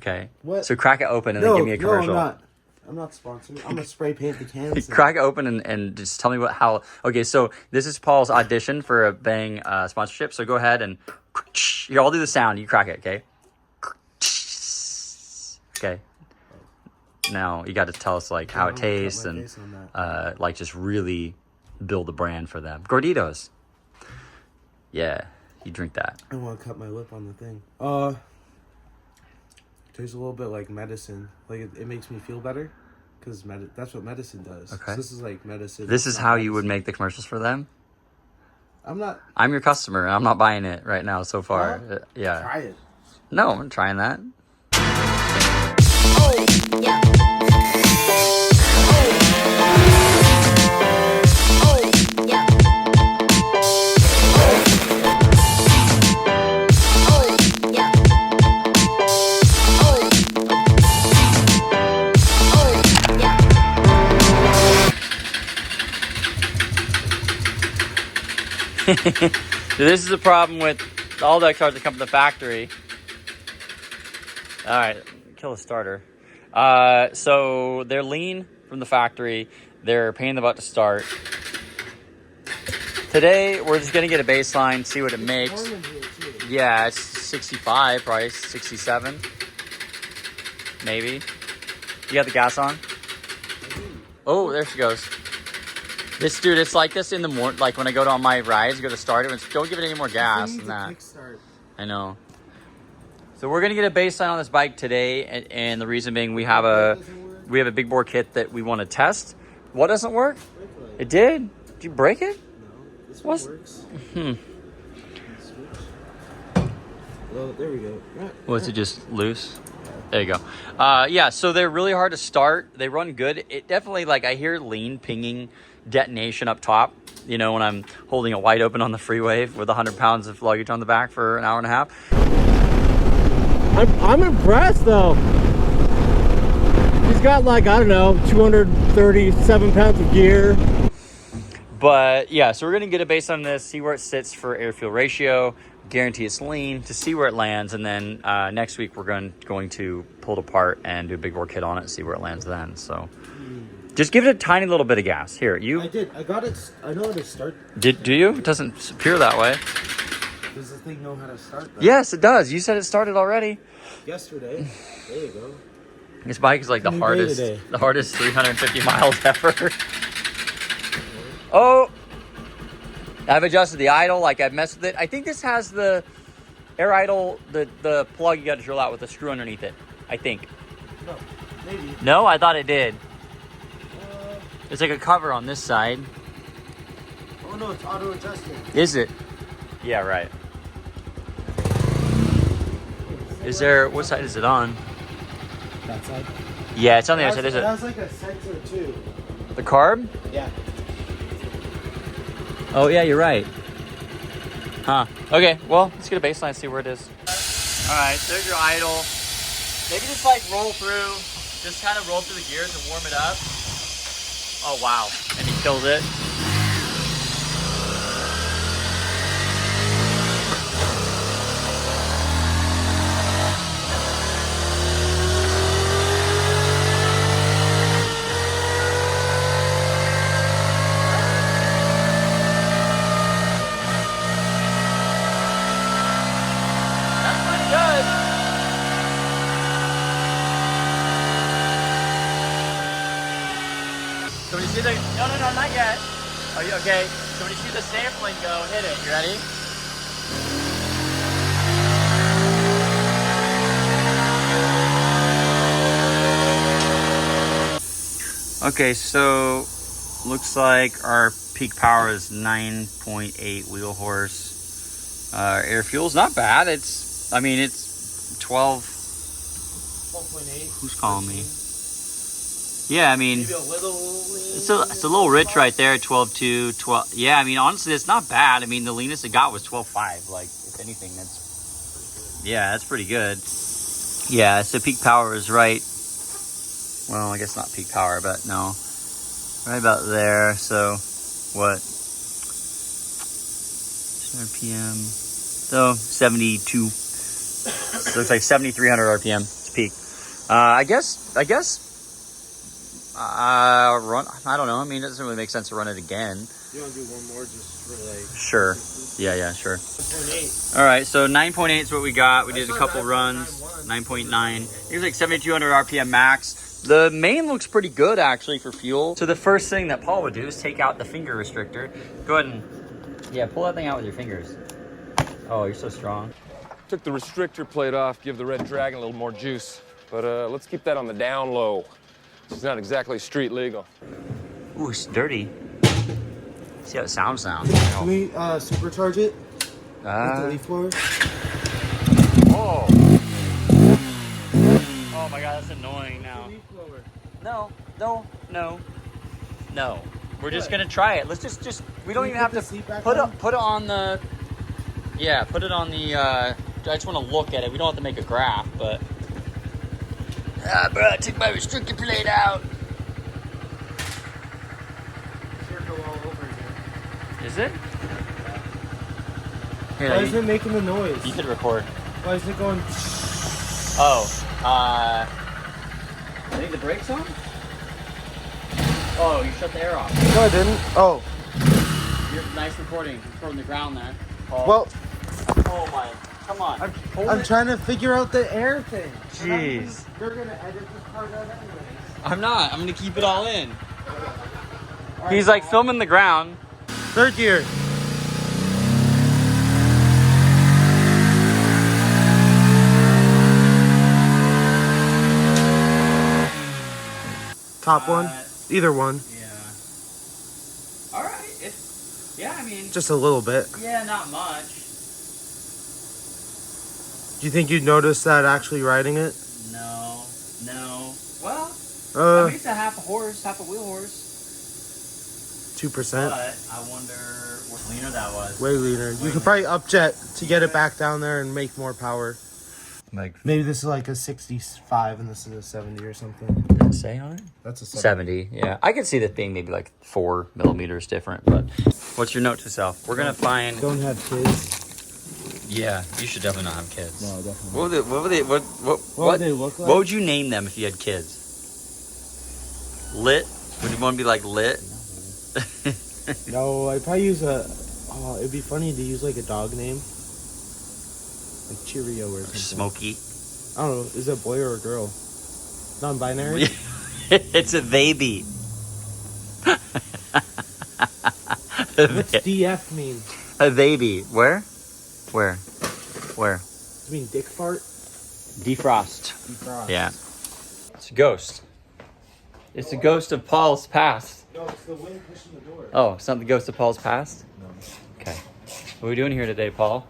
Okay. What? So crack it open and then give me a commercial. No, I'm not sponsored. I'm gonna spray paint the cans. Crack it open and just tell me how. Okay, so this is Paul's audition for a Bang sponsorship. So go ahead and here, I'll do the sound. You crack it, okay? Okay. Now you got to tell us like how it tastes and like just really build a brand for them. Gorditos. Yeah, you drink that. I want to cut my lip on the thing. Tastes a little bit like medicine. Like it makes me feel better. Because that's what medicine does. Okay. So this is like medicine. This is how you would make the commercials for them? I'm your customer. I'm not buying it right now so far. Yeah. Try it. No, I'm trying that. Oh, yeah. So this is the problem with all the cars that come from the factory. All right, kill the starter. So they're lean from the factory. They're a pain in the butt to start. Today, we're just going to get a baseline, see what it makes. Yeah, it's 65 price, 67. Maybe. You got the gas on? Oh, there she goes. This dude, it's like this in the morning. Like when I go on my rides, go to start it. Don't give it any more gas than that. I know. So we're gonna get a baseline on this bike today, and the reason being we have a big bore kit that we want to test. What doesn't work? It did. Did you break it? No, this one works. Well, there we go. Was it just loose? There you go. Yeah, so they're really hard to start. They run good. It definitely, like, I hear lean pinging detonation up top, you know, when I'm holding it wide open on the freeway with 100 pounds of luggage on the back for an hour and a half. I'm impressed, though. He's got, like, I don't know, 237 pounds of gear. But, yeah, so we're going to get a base on this, see where it sits for air-fuel ratio, guarantee it's lean, to see where it lands, and then next week we're going to pull it apart and do a big bore kit on it and see where it lands then. So just give it a tiny little bit of gas. Here, you. I did. I got it. I know how to start. Do you? It doesn't appear that way. Does the thing know how to start? Though? Yes, it does. You said it started already. Yesterday. There you go. This bike is like the hardest 350 miles ever. Oh. I've adjusted the idle, like I've messed with it. I think this has the air idle, the plug you got to drill out with a screw underneath it, I think. No, maybe. No, I thought it did. It's like a cover on this side. Oh no, it's auto adjusting. Is it? Yeah, right. Is there, what side is it on? That side? Yeah, it's on the other side. It has like a sensor too. The carb? Yeah. Oh, yeah, you're right. Huh. Okay, well, let's get a baseline and see where it is. All right, there's your idle. Maybe just like roll through, just kind of roll through the gears and warm it up. Oh, wow. And he killed it. So when you see the, no, not yet. Are you okay? So when you see the sampling go, hit it. You ready? Okay, so looks like our peak power is 9.8 wheel horse. Air fuel's not bad. It's 12. 12.8. Who's calling me? Yeah, I mean, Maybe a little lean. it's a little rich right there, 12.2, 12. Yeah, I mean, honestly, it's not bad. I mean, the leanest it got was 12.5. Like, if anything, that's pretty good. Yeah, so peak power is right. Well, I guess not peak power, but no, right about there. So, what? RPM. So 72. So looks like 7,300 RPM. Let's peek. I guess run. I don't know. I mean, it doesn't really make sense to run it again. You want to do one more just for like... Sure. Yeah, sure. 9.8. All right, so 9.8 is what we got. We did a couple runs. 9.9. It was like 7,200 RPM max. The main looks pretty good actually for fuel. So the first thing that Paul would do is take out the finger restrictor. Go ahead and, yeah, pull that thing out with your fingers. Oh, you're so strong. Took the restrictor plate off, give the Red Dragon a little more juice. But let's keep that on the down low. It's not exactly street legal. Ooh, it's dirty. See how it sounds now. Can we supercharge it? With the leaf blower? Oh. Oh my god, that's annoying now. No. We're just gonna try it. Let's just we don't even have to put it on the. Yeah, put it on the. I just want to look at it. We don't have to make a graph, but. Bro, I took my restrictor plate out. Circle all over again. Is it? Here, Why is it making the noise? you could record. Why is it going... Oh, I think the brake's on? Oh, you shut the air off. No, I didn't. Oh. You're nice recording. Recording the ground there. Paul. Well, Oh my, come on. I'm trying to figure out the air thing. Jeez. You're going to edit this part out anyways. I'm not. I'm gonna keep it all in. He's like filming the ground. Third gear. Top one? Either one. Yeah. All right. Yeah, I mean. Just a little bit. Yeah, not much. Do you think you'd notice that actually riding it? No. Well, I mean, it's a half a wheel horse. 2%. But I wonder what leaner that was. Way leaner. You could probably upjet to get it back down there and make more power. Like, Maybe this is like a 65 and this is a 70 or something. did it say on it? That's a 70. Yeah, I could see this being maybe like 4 millimeters different. But what's your note to self? We're gonna find. Don't have kids. Yeah, you should definitely not have kids. No, definitely. What would they look like? What would you name them if you had kids? Lit? Would you want to be like Lit? No, I'd probably use a... Oh, it'd be funny to use like a dog name. Like Cheerio or something. Smokey. I don't know. Is it a boy or a girl? Non-binary? It's a baby. What's DF mean? A baby. Where? You mean dick fart? Defrost. Defrost. Yeah. It's a ghost. It's the ghost of Paul's past. No, it's the wind pushing the door. Oh, it's not the ghost of Paul's past? No. Okay. What are we doing here today, Paul?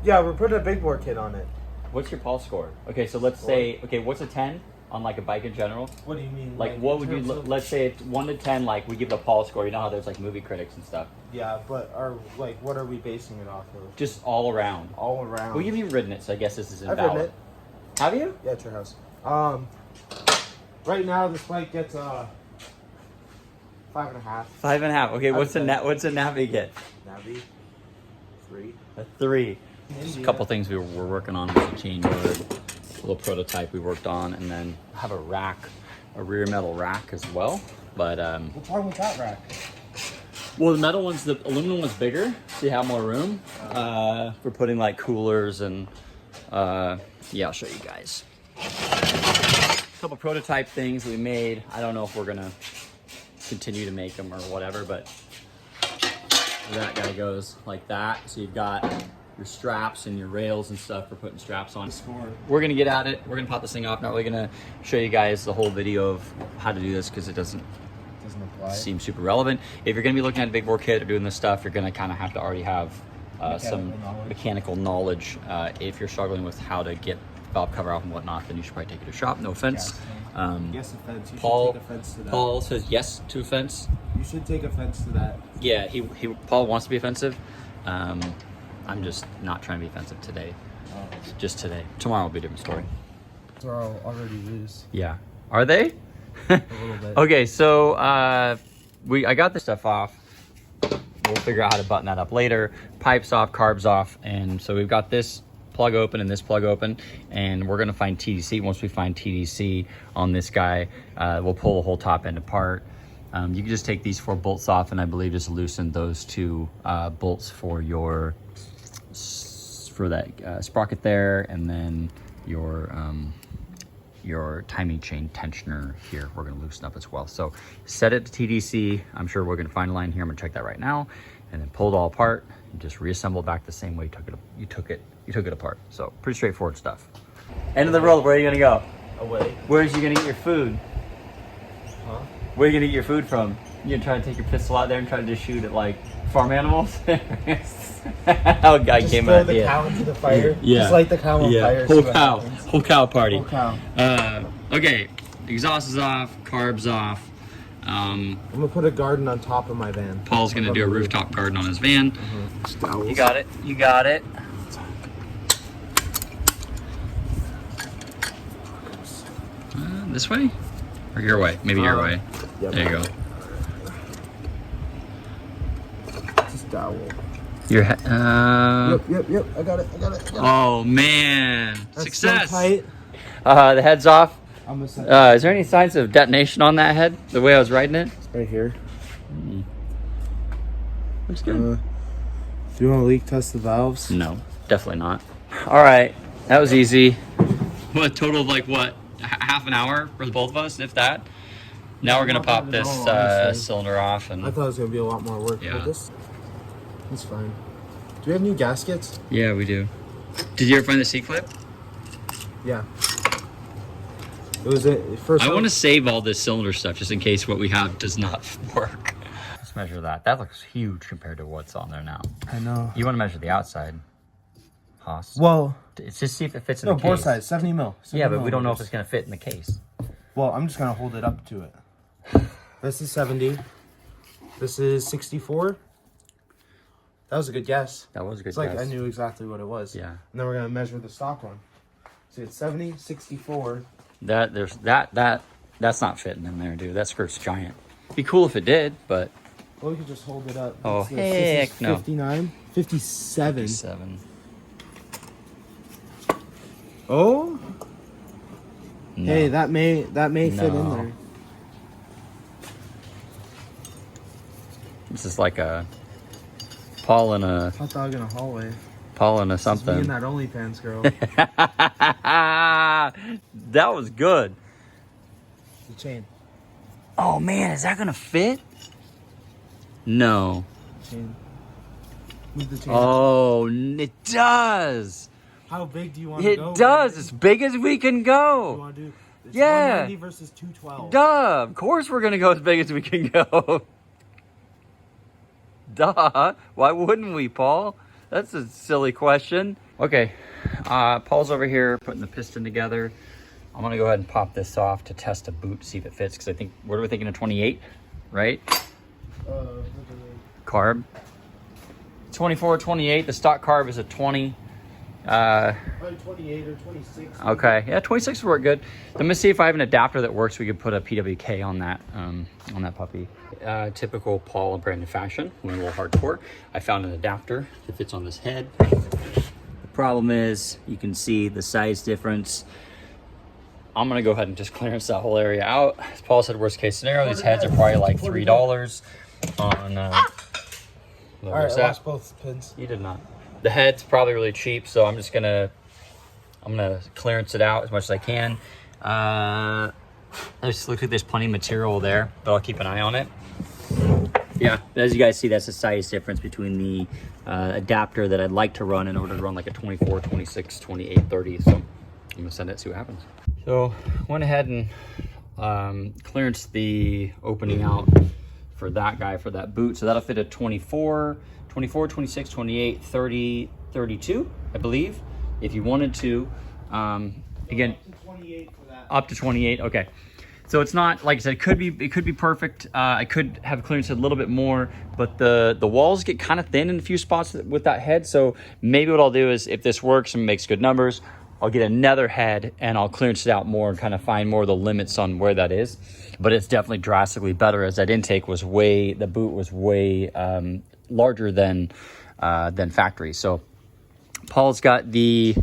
Yeah, we're putting a big bore kit on it. What's your Paul score? Okay, so let's say, what's a 10 on like a bike in general? What do you mean? Like what would you, let's say it's 1 to 10, like we give the Paul score. You know how there's like movie critics and stuff. Yeah, but what are we basing it off of? Just all around. All around. Well, you've ridden it, so I guess this is invalid. I've ridden it. Have you? Yeah, at your house. Right now this bike gets 5.5. 5.5. Okay, what's a Navi get? Navi 3. A 3. Just a couple things we were working on with the chain motor, a little prototype we worked on, and then have a rack, a rear metal rack as well. But What's wrong with that rack? well, the aluminum one's bigger, so you have more room. We're putting like coolers and yeah, I'll show you guys. A couple prototype things we made. I don't know if we're gonna continue to make them or whatever, but that guy goes like that. So you've got your straps and your rails and stuff for putting straps on. We're gonna get at it. We're gonna pop this thing off. Not really gonna show you guys the whole video of how to do this because it doesn't seem super relevant. If you're gonna be looking at a big bore kit or doing this stuff, you're gonna kind of have to already have some mechanical knowledge. If you're struggling with how to get valve cover off and whatnot, then you should probably take it to a shop. No offense. Yes, offense. You Paul, should take offense to that. Paul says yes to offense. You should take offense to that. Yeah, Paul wants to be offensive. I'm just not trying to be offensive today. Just today. Tomorrow will be a different story. They're already loose. Yeah. Are they? A little bit. Okay, so I got this stuff off. We'll figure out how to button that up later. Pipes off, carbs off, and so we've got this plug open and this plug open, and we're gonna find TDC. Once we find TDC on this guy, we'll pull the whole top end apart. You can just take these 4 bolts off, and I believe just loosen those 2 bolts for that sprocket there, and then your timing chain tensioner here, we're gonna loosen up as well. So set it to TDC. I'm sure we're gonna find a line here. I'm gonna check that right now, and then pull it all apart and just reassemble it back the same way you took it apart. So pretty straightforward stuff. End of the road. Where are you gonna go? Away. Where's you gonna get your food? Huh? Where are you gonna get your food from? You gonna try to take your pistol out there and try to just shoot at like farm animals? Oh, God, Just came throw out. the cow into the fire. Yeah. Just light the cow on fire. Whole cow party. Whole cow. Okay, exhaust is off, carbs off. I'm gonna put a garden on top of my van. Paul's gonna do a rooftop garden on his van. Mm-hmm. You got it. You got it. This way? Or your way? Maybe your way. Yep. There you go. Just dowel. Your Yep. I got it. Oh man! That's Success. So tight. The head's off. I'm gonna set Is there any signs of detonation on that head? The way I was riding it? right here. Looks good. Do you want to leak test the valves? No, definitely not. All right, that was easy. What, total of like what? Half an hour for the both of us, if that. Now we're gonna pop this cylinder off, and I thought it was gonna be a lot more work. Yeah. But it's fine. Do we have new gaskets? yeah, we do. Did you ever find the seat clip? Yeah. It was it first. I want to save all this cylinder stuff just in case what we have does not work. Let's measure that. That looks huge compared to what's on there now. I know. You want to measure the outside, Haas? Well, It's just see if it fits in no, the bore case. size 70 mil. 70 Yeah, but we don't know if millimeters. it's gonna fit in the case. Well, I'm just gonna hold it up to it. This is 70. This is 64. That was a good guess. That was a good It's like guess. I knew exactly what it was. Yeah. And then we're gonna measure the stock one. So it's 70, 64. That's not fitting in there, dude. That skirt's giant. Be cool if it did, but Well, we could just hold it up. Oh, What's this? heck This is no. 59, 57. 7. Oh, No. hey, that may fit in No. there. This is like a Paul and a Hot dog in a hallway. something. Me and that OnlyFans girl. That was good. The chain. Oh man, is that gonna fit? No. Chain. Move the chain. Oh, it does. How big do you want to It go? does. Brandon? As big as we can You go. want to do? It's Yeah. 190 versus 212. Duh. Of course we're gonna go as big as we can go. Duh. Why wouldn't we, Paul? That's a silly question. Okay. Paul's over here putting the piston together. I'm gonna go ahead and pop this off to test a boot, see if it fits. Because I think, what are we thinking, of 28, right? Carb. 24, 28. The stock carb is a 20. Probably 28 or 26. Okay, yeah, 26 would work good. I'm gonna see if I have an adapter that works. We could put a PWK on that puppy. Typical Paul and Brandon fashion, went a little hardcore. I found an adapter that fits on this head. The problem is, you can see the size difference. I'm gonna go ahead and just clearance that whole area out. As Paul said, worst case scenario, these heads are probably like $3 on. All right, I lost both pins. You did not. The head's probably really cheap, so I'm gonna clearance it out as much as I can. Looks like there's plenty of material there, but I'll keep an eye on it. Yeah, as you guys see, that's the size difference between the adapter that I'd like to run in order to run like a 24, 26, 28, 30. So I'm gonna send it, see what happens. So went ahead and clearance the opening out for that guy, for that boot. So that'll fit a 24, 26, 28, 30, 32, I believe. If you wanted to, again, 28 for that. up to 28, okay. So it's not, like I said, it could be perfect. I could have clearance a little bit more, but the walls get kind of thin in a few spots with that head. So maybe what I'll do is, if this works and makes good numbers, I'll get another head and I'll clearance it out more and kind of find more of the limits on where that is. But it's definitely drastically better, as that intake was the boot was way larger than factory. So Paul's got the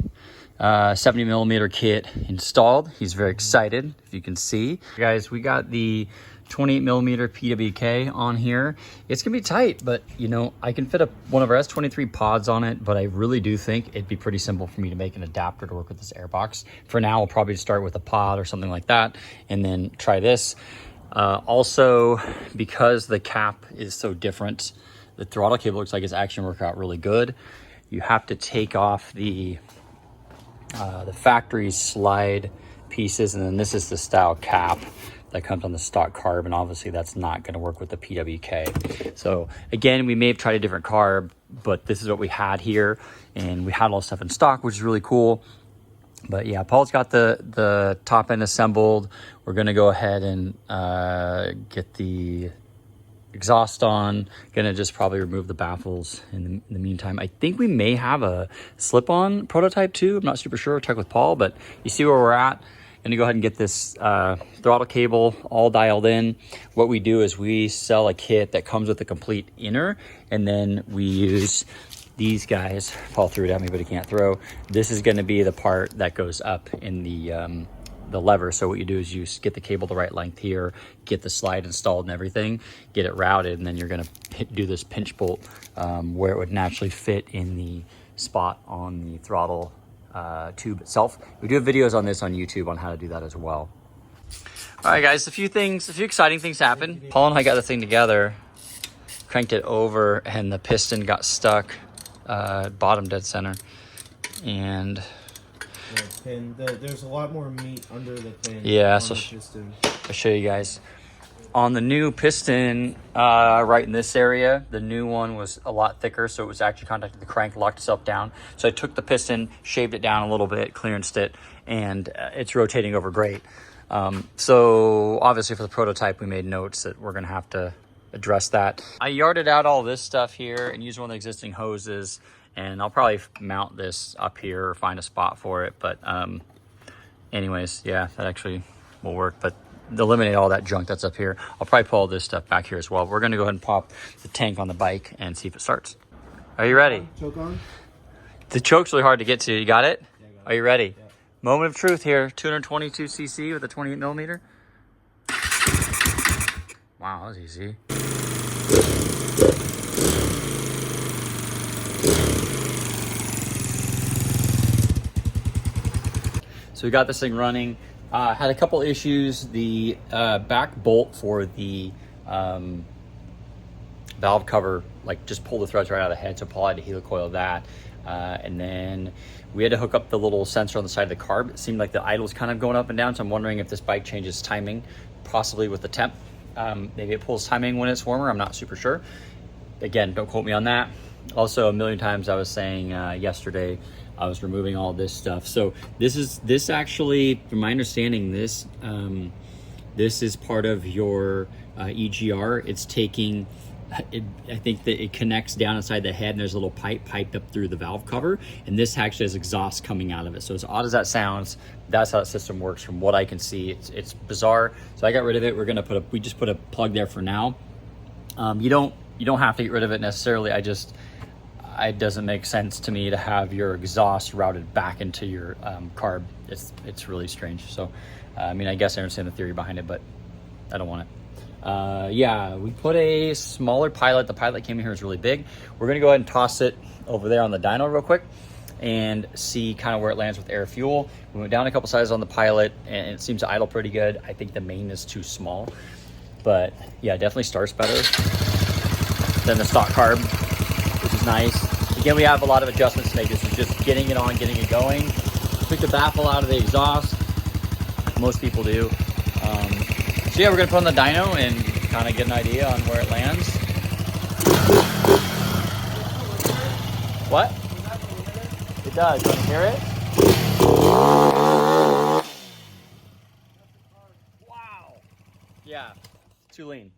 70 millimeter kit installed. He's very excited, if you can see. Guys, we got the 28 millimeter PWK on here. It's gonna be tight, but you know, I can fit one of our S23 pods on it, but I really do think it'd be pretty simple for me to make an adapter to work with this airbox. For now, I'll probably start with a pod or something like that, and then try this. Also, because the cap is so different, the throttle cable looks like it's actually worked out really good. You have to take off the factory slide pieces, and then this is the style cap that comes on the stock carb, and obviously that's not going to work with the PWK. So again, we may have tried a different carb, but this is what we had here, and we had all the stuff in stock, which is really cool. But yeah, Paul's got the top end assembled. We're going to go ahead and get the exhaust on. Gonna just probably remove the baffles in the meantime. I think we may have a slip-on prototype too. I'm not super sure. I'll check with Paul, but you see where we're at. Gonna go ahead and get this throttle cable all dialed in. What we do is we sell a kit that comes with a complete inner, and then we use these guys. Paul threw it at me, but he can't throw. This is gonna be the part that goes up in the lever. So what you do is you get the cable the right length here, get the slide installed and everything, get it routed, and then you're gonna do this pinch bolt where it would naturally fit in the spot on the throttle tube itself. We do have videos on this on YouTube on how to do that as well. All right, guys, a few exciting things happened. Paul and I got the thing together, cranked it over, and the piston got stuck bottom dead center. And there's a lot more meat under the pin. Yeah, so I'll show you guys. On the new piston, right in this area, the new one was a lot thicker, so it was actually contacting the crank, locked itself down. So I took the piston, shaved it down a little bit, clearanced it, and it's rotating over great. So obviously for the prototype, we made notes that we're gonna have to address that. I yarded out all this stuff here and used one of the existing hoses, and I'll probably mount this up here or find a spot for it. But anyways, yeah, that actually will work. But eliminate all that junk that's up here. I'll probably pull all this stuff back here as well. We're gonna go ahead and pop the tank on the bike and see if it starts. Are you ready? Choke on? The choke's really hard to get to. You got it? Yeah, I got it. Are you ready? Yeah. Moment of truth here. 222 cc with a 28 millimeter. Wow, that was easy. So we got this thing running. Had a couple issues. The back bolt for the valve cover, like, just pulled the threads right out of the head, so Paul had to helicoil that. And then we had to hook up the little sensor on the side of the carb. It seemed like the idle's kind of going up and down, so I'm wondering if this bike changes timing, possibly with the temp. Maybe it pulls timing when it's warmer. I'm not super sure. Again, don't quote me on that. Also, a million times I was saying yesterday, I was removing all this stuff. So this actually, from my understanding, this is part of your EGR. It's taking, I think that it connects down inside the head, and there's a little pipe piped up through the valve cover, and this actually has exhaust coming out of it. So as odd as that sounds, that's how that system works from what I can see. It's bizarre. So I got rid of it. We just put a plug there for now. You don't have to get rid of it necessarily. It doesn't make sense to me to have your exhaust routed back into your carb. It's really strange. So, I mean, I guess I understand the theory behind it, but I don't want it. Yeah, we put a smaller pilot. The pilot that came in here is really big. We're gonna go ahead and toss it over there on the dyno real quick and see kind of where it lands with air fuel. We went down a couple sizes on the pilot, and it seems to idle pretty good. I think the main is too small, but yeah, definitely starts better than the stock carb, which is nice. Again, we have a lot of adjustments to make. This is just getting it on, getting it going. Took the baffle out of the exhaust. Most people do. So yeah, we're gonna put on the dyno and kind of get an idea on where it lands. What? It does. You want to hear it? Wow. Yeah, too lean.